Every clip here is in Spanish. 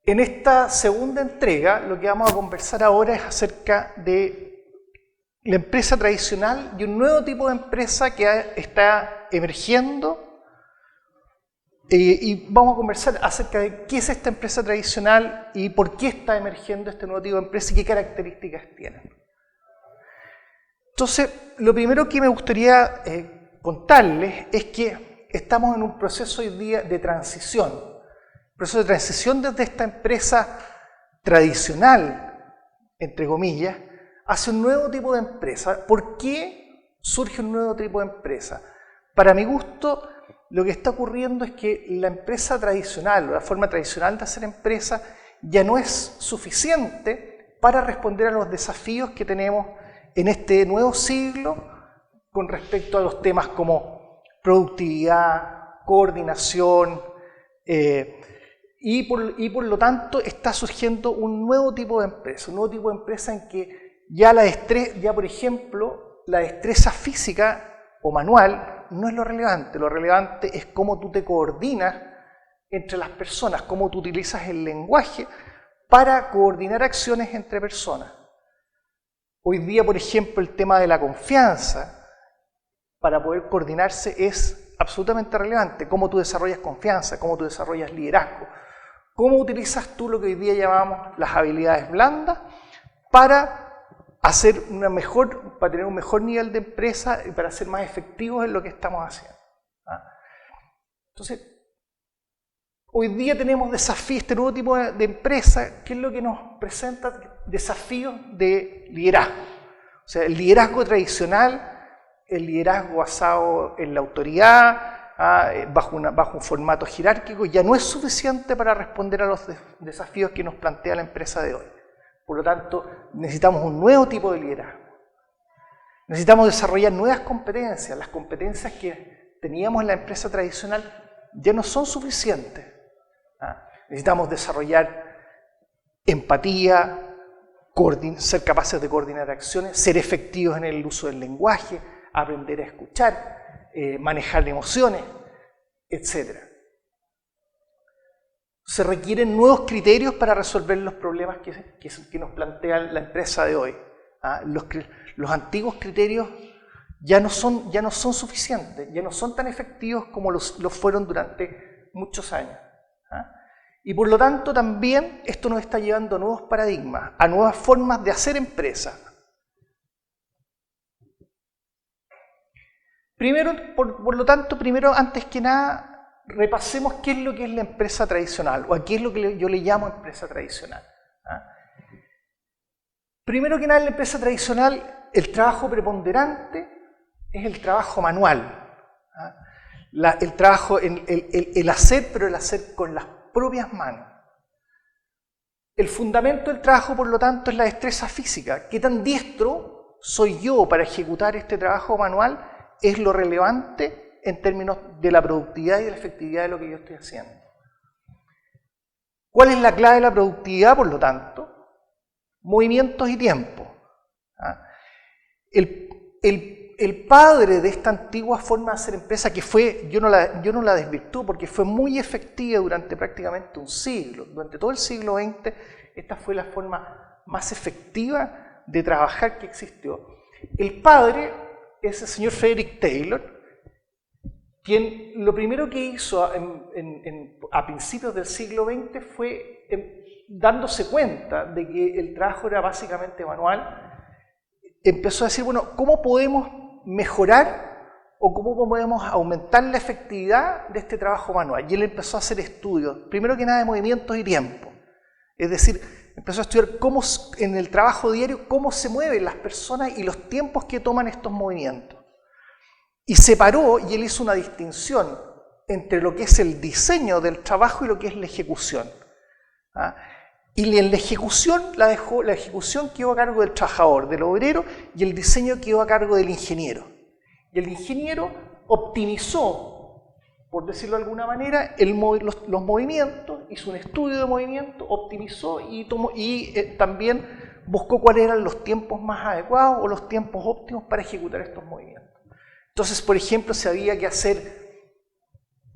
En esta segunda entrega, lo que vamos a conversar ahora es acerca de la empresa tradicional y un nuevo tipo de empresa que está emergiendo. Y vamos a conversar acerca de qué es esta empresa tradicional y por qué está emergiendo este nuevo tipo de empresa y qué características tienen. Entonces, lo primero que me gustaría contarles es que estamos en un proceso hoy día de transición. Proceso de transición desde esta empresa tradicional, entre comillas, hacia un nuevo tipo de empresa. ¿Por qué surge un nuevo tipo de empresa? Para mi gusto, lo que está ocurriendo es que la empresa tradicional, o la forma tradicional de hacer empresa, ya no es suficiente para responder a los desafíos que tenemos en este nuevo siglo con respecto a los temas como productividad, coordinación, y por lo tanto está surgiendo un nuevo tipo de empresa, en que ya por ejemplo, la destreza física o manual no es lo relevante es cómo tú te coordinas entre las personas, cómo tú utilizas el lenguaje para coordinar acciones entre personas. Hoy día, por ejemplo, el tema de la confianza, para poder coordinarse es absolutamente relevante, cómo tú desarrollas confianza, cómo tú desarrollas liderazgo. ¿Cómo utilizas tú lo que hoy día llamamos las habilidades blandas para tener un mejor nivel de empresa y para ser más efectivos en lo que estamos haciendo? Entonces, hoy día tenemos desafíos, este nuevo tipo de empresa, que es lo que nos presenta desafíos de liderazgo. O sea, el liderazgo tradicional, el liderazgo basado en la autoridad, bajo un formato jerárquico, ya no es suficiente para responder a los desafíos que nos plantea la empresa de hoy. Por lo tanto, necesitamos un nuevo tipo de liderazgo. Necesitamos desarrollar nuevas competencias. Las competencias que teníamos en la empresa tradicional ya no son suficientes. Necesitamos desarrollar empatía, ser capaces de coordinar acciones, ser efectivos en el uso del lenguaje, aprender a escuchar, manejar emociones, etc. Se requieren nuevos criterios para resolver los problemas que nos plantea la empresa de hoy. Los antiguos criterios ya no son suficientes, ya no son tan efectivos como los fueron durante muchos años. Y por lo tanto también esto nos está llevando a nuevos paradigmas, a nuevas formas de hacer empresa. Por lo tanto, antes que nada, repasemos qué es lo que es la empresa tradicional, o a qué es lo que yo le llamo empresa tradicional. Primero que nada, en la empresa tradicional, el trabajo preponderante es el trabajo manual. El trabajo, el hacer, pero el hacer con las propias manos. El fundamento del trabajo, por lo tanto, es la destreza física. ¿Qué tan diestro soy yo para ejecutar este trabajo manual? Es lo relevante en términos de la productividad y de la efectividad de lo que yo estoy haciendo. ¿Cuál es la clave de la productividad, por lo tanto? Movimientos y tiempo. El padre de esta antigua forma de hacer empresa, que fue, yo no la desvirtúo porque fue muy efectiva durante prácticamente un siglo, durante todo el siglo XX, esta fue la forma más efectiva de trabajar que existió. El padre es el señor Frederick Taylor, quien lo primero que hizo a principios del siglo XX fue, dándose cuenta de que el trabajo era básicamente manual, empezó a decir, bueno, ¿cómo podemos mejorar o cómo podemos aumentar la efectividad de este trabajo manual? Y él empezó a hacer estudios, primero que nada de movimientos y tiempo. Es decir, empezó a estudiar cómo en el trabajo diario, cómo se mueven las personas y los tiempos que toman estos movimientos. Y separó, y él hizo una distinción entre lo que es el diseño del trabajo y lo que es la ejecución. Y en la ejecución la ejecución quedó a cargo del trabajador, del obrero, y el diseño quedó a cargo del ingeniero. Y el ingeniero optimizó, por decirlo de alguna manera, los movimientos, hizo un estudio de movimiento, optimizó y también buscó cuáles eran los tiempos más adecuados o los tiempos óptimos para ejecutar estos movimientos. Entonces, por ejemplo, si había que hacer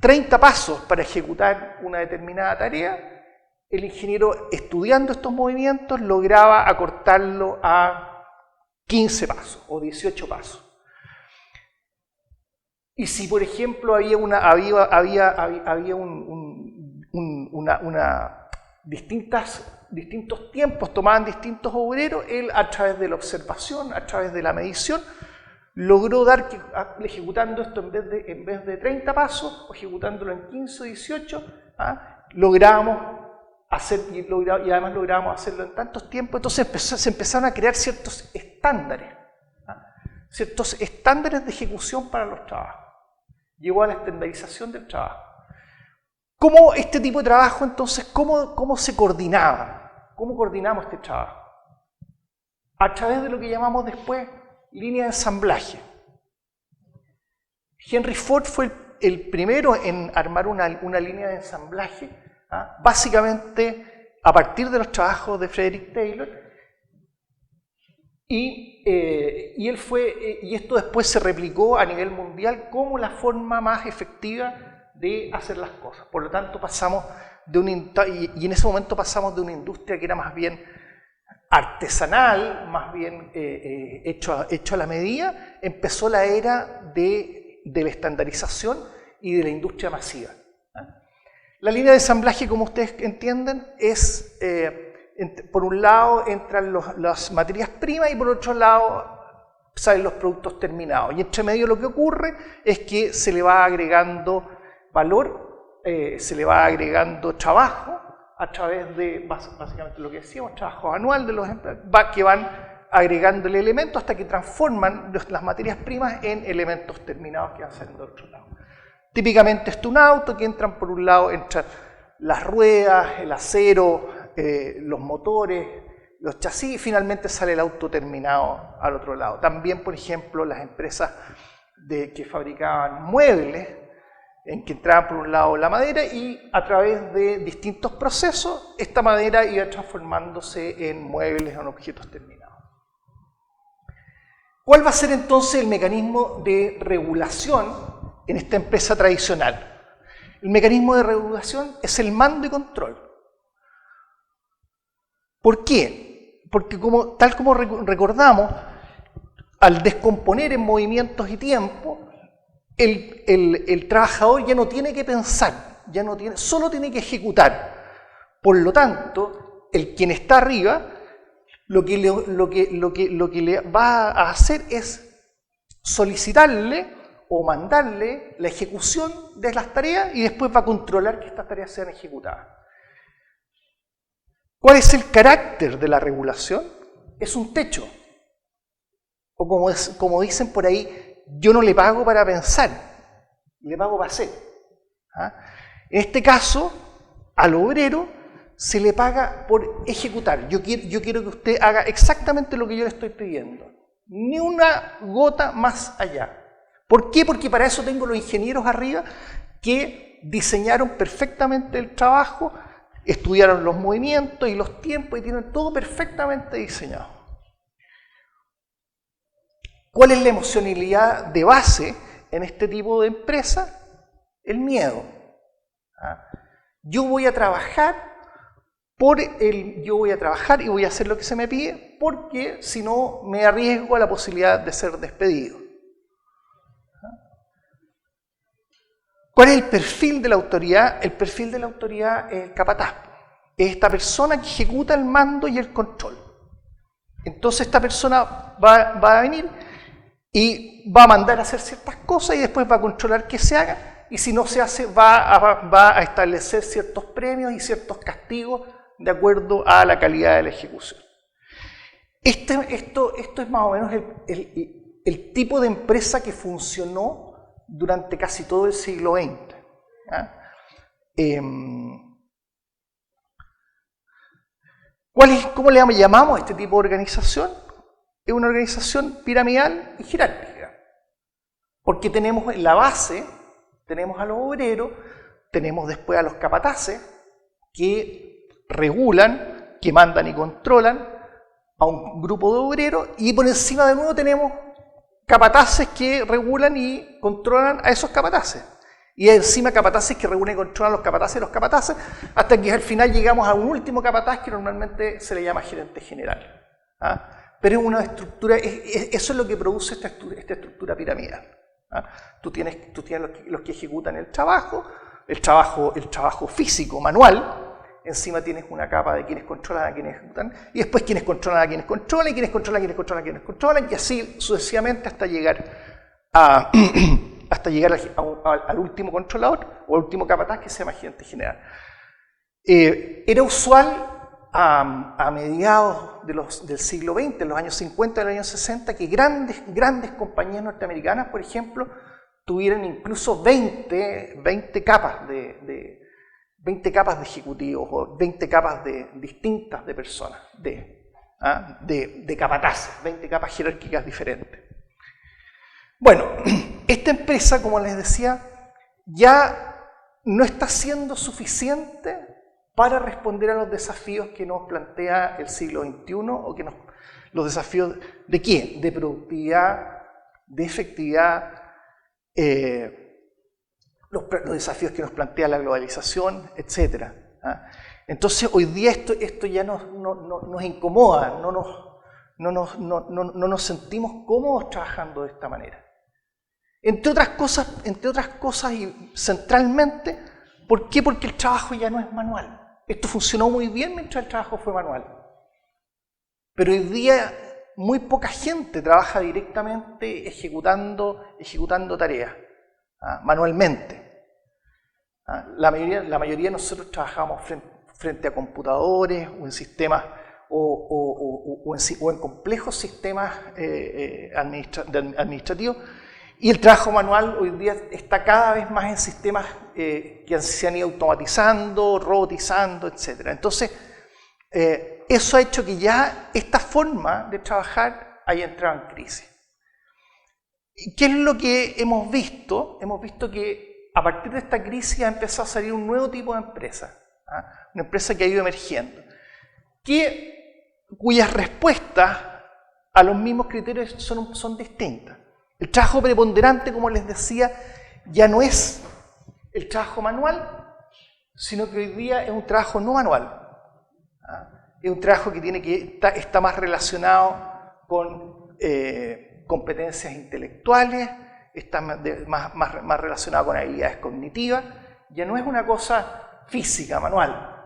30 pasos para ejecutar una determinada tarea, el ingeniero, estudiando estos movimientos, lograba acortarlo a 15 pasos o 18 pasos. Y si, por ejemplo, había distintos tiempos, tomaban distintos obreros, él, a través de la observación, a través de la medición, logró dar que, ejecutando esto en vez de 30 pasos, o ejecutándolo en 15 o 18, logramos hacer, y además logramos hacerlo en tantos tiempos. Entonces se empezaron a crear ciertos estándares de ejecución para los trabajos. Llegó a la estandarización del trabajo. ¿Cómo este tipo de trabajo, entonces, cómo se coordinaba? ¿Cómo coordinamos este trabajo? A través de lo que llamamos después línea de ensamblaje. Henry Ford fue el primero en armar una línea de ensamblaje, básicamente a partir de los trabajos de Frederick Taylor, y esto después se replicó a nivel mundial como la forma más efectiva de hacer las cosas. Por lo tanto, pasamos y en ese momento pasamos de una industria que era más bien artesanal, más bien hecho a la medida, empezó la era de la estandarización y de la industria masiva. La línea de ensamblaje, como ustedes entienden, es, por un lado entran las materias primas y por otro lado salen los productos terminados. Y entre medio lo que ocurre es que se le va agregando valor, se le va agregando trabajo, a través de, básicamente lo que decíamos, trabajo anual de los empleados, que van agregándole elementos hasta que transforman las materias primas en elementos terminados que van saliendo del otro lado. Típicamente esto es un auto que entran por un lado, entran las ruedas, el acero, los motores, los chasis, y finalmente sale el auto terminado al otro lado. También, por ejemplo, las empresas que fabricaban muebles, en que entraban por un lado la madera y a través de distintos procesos esta madera iba transformándose en muebles o en objetos terminados. ¿Cuál va a ser entonces el mecanismo de regulación en esta empresa tradicional? El mecanismo de regulación es el mando y control. ¿Por qué? Porque tal como recordamos, al descomponer en movimientos y tiempo, el trabajador ya no tiene que pensar, solo tiene que ejecutar. Por lo tanto, quien está arriba, lo que le va a hacer es solicitarle o mandarle la ejecución de las tareas y después va a controlar que estas tareas sean ejecutadas. ¿Cuál es el carácter de la regulación? Es un techo. O como dicen por ahí, yo no le pago para pensar, le pago para hacer. En este caso, al obrero se le paga por ejecutar. Yo quiero que usted haga exactamente lo que yo le estoy pidiendo. Ni una gota más allá. ¿Por qué? Porque para eso tengo los ingenieros arriba que diseñaron perfectamente el trabajo, estudiaron los movimientos y los tiempos y tienen todo perfectamente diseñado. ¿Cuál es la emocionalidad de base en este tipo de empresa? El miedo. Yo voy a trabajar y voy a hacer lo que se me pide porque si no me arriesgo a la posibilidad de ser despedido. ¿Cuál es el perfil de la autoridad? El perfil de la autoridad es el capataz. Es esta persona que ejecuta el mando y el control. Entonces esta persona va a venir y va a mandar a hacer ciertas cosas y después va a controlar que se haga, y si no se hace va a establecer ciertos premios y ciertos castigos de acuerdo a la calidad de la ejecución. Esto es más o menos el tipo de empresa que funcionó durante casi todo el siglo XX. ¿Cómo le llamamos a este tipo de organización? Es una organización piramidal y jerárquica, porque tenemos en la base, tenemos a los obreros, tenemos después a los capataces que regulan, que mandan y controlan a un grupo de obreros, y por encima de nuevo tenemos capataces que regulan y controlan a esos capataces. Y encima capataces que reúnen y controlan los capataces, hasta que al final llegamos a un último capataz que normalmente se le llama gerente general. ¿Ah? Pero es una estructura, eso es lo que produce esta estructura piramidal. ¿Ah? Tú tienes los que ejecutan el trabajo físico, manual. Encima tienes una capa de quienes controlan a quienes ejecutan, y después quienes controlan a quienes controlan, y quienes controlan a quienes controlan a quienes controlan, y así sucesivamente hasta llegar al último controlador o al último capataz que se llama gerente general. Era usual a mediados del siglo XX, en los años 50 y los años 60, que grandes compañías norteamericanas, por ejemplo, tuvieran incluso 20 capas de 20 capas de ejecutivos o 20 capas distintas de personas, de capataces, 20 capas jerárquicas diferentes. Bueno, esta empresa, como les decía, ya no está siendo suficiente para responder a los desafíos que nos plantea el siglo XXI o los desafíos ¿de qué? De productividad, de efectividad, los desafíos que nos plantea la globalización, etc. Entonces, hoy día esto ya nos incomoda, no nos sentimos cómodos trabajando de esta manera. Entre otras cosas y centralmente, ¿por qué? Porque el trabajo ya no es manual. Esto funcionó muy bien mientras el trabajo fue manual. Pero hoy día muy poca gente trabaja directamente ejecutando tareas. Manualmente. La mayoría de nosotros trabajamos frente a computadores o en sistemas o en complejos sistemas administrativos, y el trabajo manual hoy día está cada vez más en sistemas que se han ido automatizando, robotizando, etc. Entonces, eso ha hecho que ya esta forma de trabajar haya entrado en crisis. ¿Qué es lo que hemos visto? Hemos visto que a partir de esta crisis ha empezado a salir un nuevo tipo de empresa, una empresa que ha ido emergiendo, cuyas respuestas a los mismos criterios son distintas. El trabajo preponderante, como les decía, ya no es el trabajo manual, sino que hoy día es un trabajo no manual. Es un trabajo que está más relacionado con competencias intelectuales, está más relacionado con habilidades cognitivas, ya no es una cosa física, manual.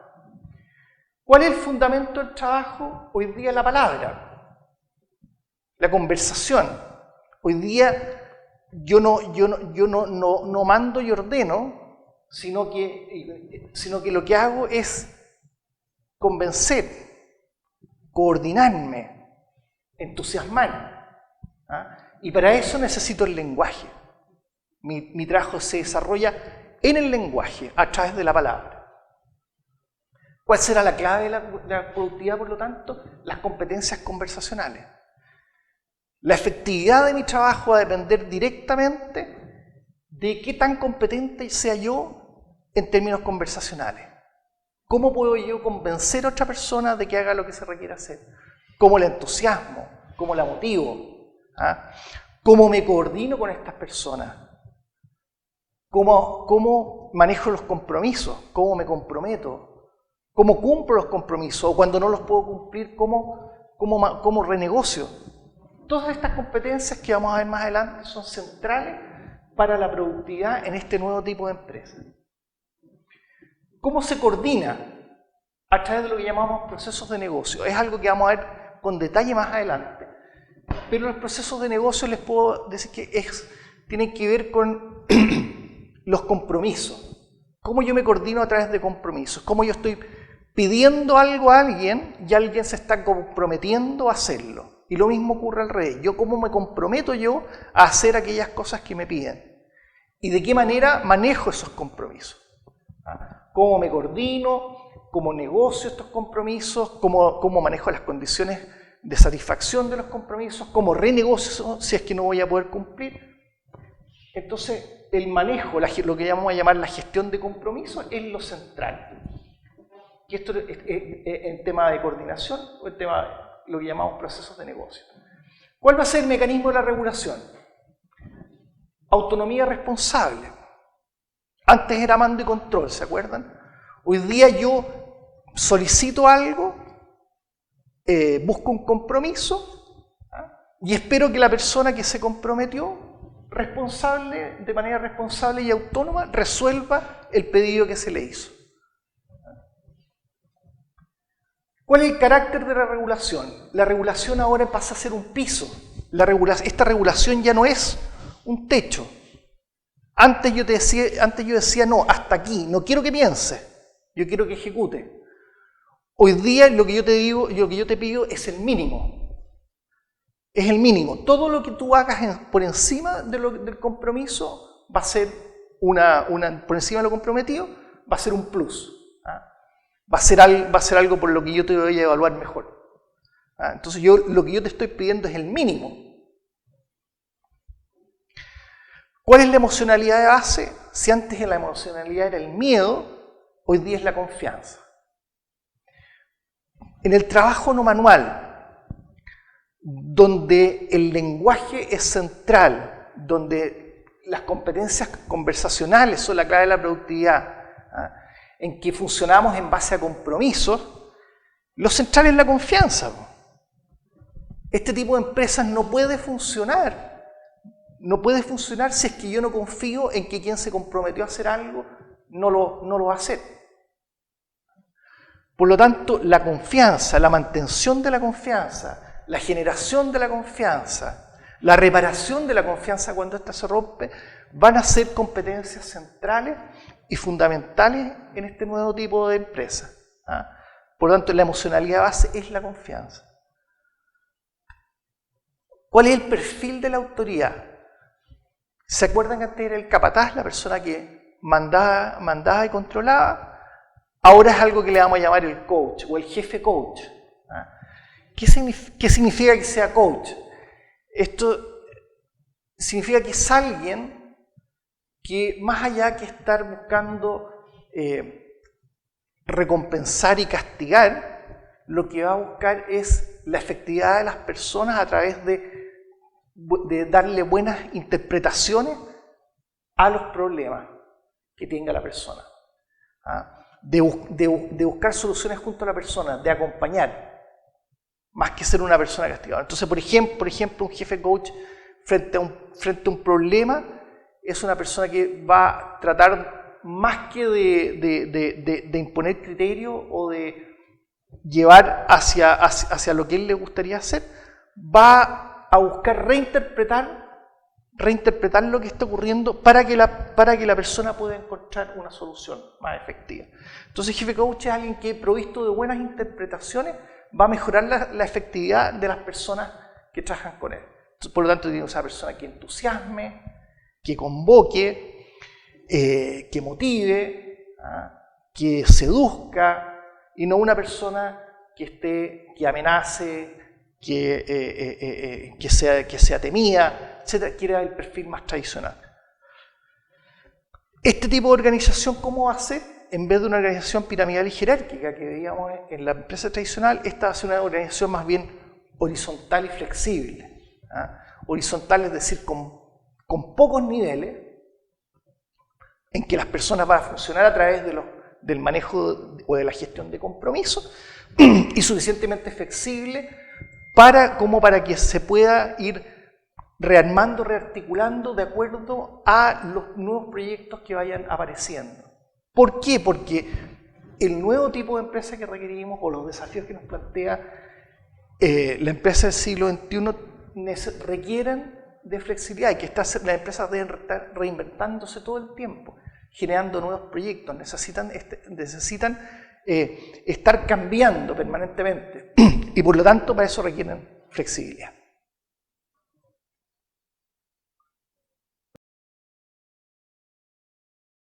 ¿Cuál es el fundamento del trabajo? Hoy día la palabra, la conversación. Hoy día yo no mando y ordeno, sino que lo que hago es convencer, coordinarme, entusiasmar. Y para eso necesito el lenguaje. Mi trabajo se desarrolla en el lenguaje, a través de la palabra. ¿Cuál será la clave de la productividad, por lo tanto? Las competencias conversacionales. La efectividad de mi trabajo va a depender directamente de qué tan competente sea yo en términos conversacionales. ¿Cómo puedo yo convencer a otra persona de que haga lo que se requiere hacer? ¿Cómo la entusiasmo? ¿Cómo la motivo? ¿Cómo me coordino con estas personas? ¿Cómo manejo los compromisos? ¿Cómo me comprometo? ¿Cómo cumplo los compromisos? O cuando no los puedo cumplir, ¿cómo renegocio? Todas estas competencias que vamos a ver más adelante son centrales para la productividad en este nuevo tipo de empresa. ¿Cómo se coordina? A través de lo que llamamos procesos de negocio. Es algo que vamos a ver con detalle más adelante. Pero los procesos de negocio les puedo decir que tienen que ver con los compromisos. ¿Cómo yo me coordino a través de compromisos? ¿Cómo yo estoy pidiendo algo a alguien y alguien se está comprometiendo a hacerlo? Y lo mismo ocurre al revés. ¿Cómo me comprometo yo a hacer aquellas cosas que me piden? ¿Y de qué manera manejo esos compromisos? ¿Cómo me coordino? ¿Cómo negocio estos compromisos? ¿Cómo manejo las condiciones de satisfacción de los compromisos? ¿Cómo renegocio si es que no voy a poder cumplir? Entonces, el manejo, lo que vamos a llamar la gestión de compromisos, es lo central. Y esto es en tema de coordinación o en tema de lo que llamamos procesos de negocio. ¿Cuál va a ser el mecanismo de la regulación? Autonomía responsable. Antes era mando y control, ¿se acuerdan? Hoy día yo solicito algo, busco un compromiso y espero que la persona que se comprometió de manera responsable y autónoma resuelva el pedido que se le hizo. ¿Cuál es el carácter de la regulación? La regulación ahora pasa a ser un piso. Esta regulación ya no es un techo. Antes yo decía, no, hasta aquí, no quiero que piense, yo quiero que ejecute. Hoy día lo que yo te digo, lo que yo te pido es el mínimo. Es el mínimo. Todo lo que tú hagas por encima del compromiso va a ser por encima de lo comprometido, va a ser un plus. Va a ser algo por lo que yo te voy a evaluar mejor. Entonces lo que yo te estoy pidiendo es el mínimo. ¿Cuál es la emocionalidad de base? Si antes la emocionalidad era el miedo, hoy día es la confianza. En el trabajo no manual, donde el lenguaje es central, donde las competencias conversacionales son la clave de la productividad, en que funcionamos en base a compromisos, lo central es la confianza. Este tipo de empresas no puede funcionar. No puede funcionar si es que yo no confío en que quien se comprometió a hacer algo no lo va a hacer. Por lo tanto, la confianza, la mantención de la confianza, la generación de la confianza, la reparación de la confianza cuando ésta se rompe, van a ser competencias centrales y fundamentales en este nuevo tipo de empresa. Por lo tanto, la emocionalidad base es la confianza. ¿Cuál es el perfil de la autoridad? ¿Se acuerdan que antes era el capataz, la persona que mandaba y controlaba? Ahora es algo que le vamos a llamar el coach o el jefe coach. ¿Qué significa que sea coach? Esto significa que es alguien que más allá que estar buscando recompensar y castigar, lo que va a buscar es la efectividad de las personas a través de darle buenas interpretaciones a los problemas que tenga la persona. De buscar soluciones junto a la persona, de acompañar, más que ser una persona castigada. Entonces, por ejemplo, un jefe coach frente a un problema es una persona que va a tratar más que de imponer criterio o de llevar hacia lo que él le gustaría hacer, va a buscar reinterpretar lo que está ocurriendo para que la persona pueda encontrar una solución más efectiva. Entonces, el jefe coach es alguien que, provisto de buenas interpretaciones, va a mejorar la efectividad de las personas que trabajan con él. Por lo tanto, tiene que ser una persona que entusiasme, que convoque, que motive, que seduzca, y no una persona que amenace, que sea temida, etcétera, que era el perfil más tradicional. Este tipo de organización, ¿cómo va a ser? En vez de una organización piramidal y jerárquica que veíamos en la empresa tradicional, esta va a ser una organización más bien horizontal y flexible. Horizontal, es decir, con pocos niveles, en que las personas van a funcionar a través del manejo o de la gestión de compromisos, y suficientemente flexible para que se pueda ir rearmando, rearticulando de acuerdo a los nuevos proyectos que vayan apareciendo. ¿Por qué? Porque el nuevo tipo de empresa que requerimos o los desafíos que nos plantea la empresa del siglo XXI requieren de flexibilidad y que las empresas deben estar reinventándose todo el tiempo, generando nuevos proyectos, necesitan estar cambiando permanentemente y por lo tanto para eso requieren flexibilidad.